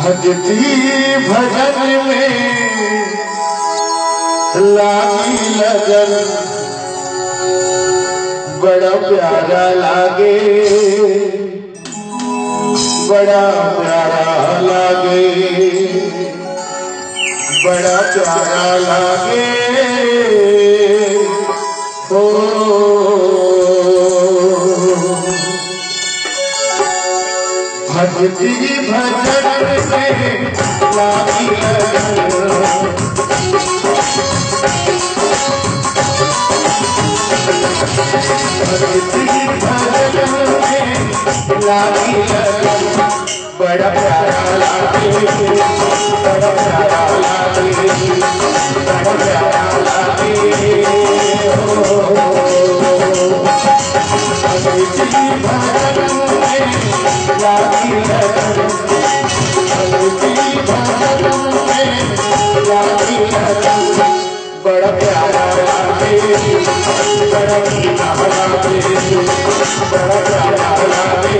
भक्ति भजन में लागी लगन बड़ा प्यारा लागे, बड़ा प्यारा लागे, बड़ा प्यारा लागे। ओ भक्ति भजन में लागी लगन, भक्ति भजन में लागी लगन बड़ा प्यारा लागे, बड़ा प्यारा लागे, बड़ा प्यारा लागे। भक्ति भजन में लागी लगन, भक्ति भजन में लागी लगन बड़ा प्यारा लागे, बड़ा मीठा लागे, बड़ा प्यारा लागे।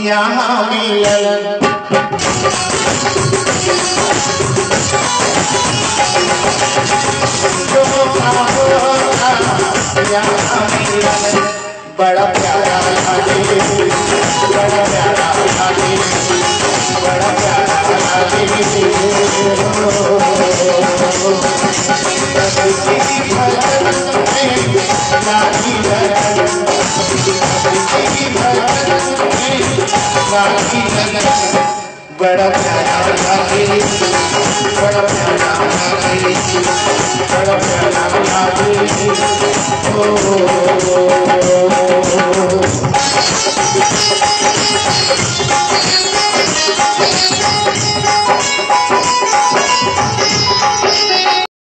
यहाँ मिलन बड़ा प्यारा लागे, बड़ा प्यारा लागे, बड़ा प्यारा लागे। भक्ति भजन में लागी लगन, भक्ति भजन में लागी लगन बड़ा प्यारा लागे, बड़ा प्यारा लागे, बड़ा प्यारा लागे। ओ